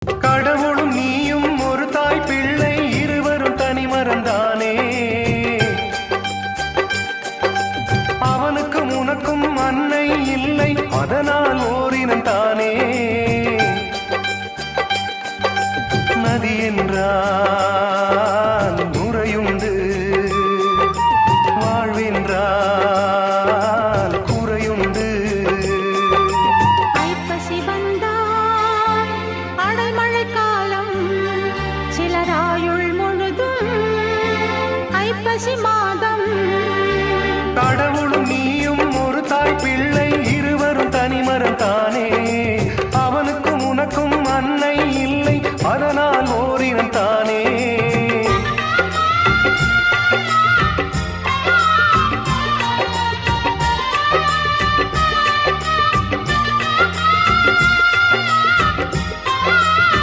கடவுளும் நீயும் ஒரு தாய் பிள்ளை இருவரும் தனி மறந்தானே. அவனுக்கும் உனக்கும் அன்னை இல்லை, அதனால் ஓரினம் தானே. நதி என்றால் நுரையுண்டு, வாழ்வென்றால் குறையுண்டு. ஐப்பசி வந்தால் அடைமழை காலம், சிலராயுள் முழுதும் ஐப்பசி மாதம்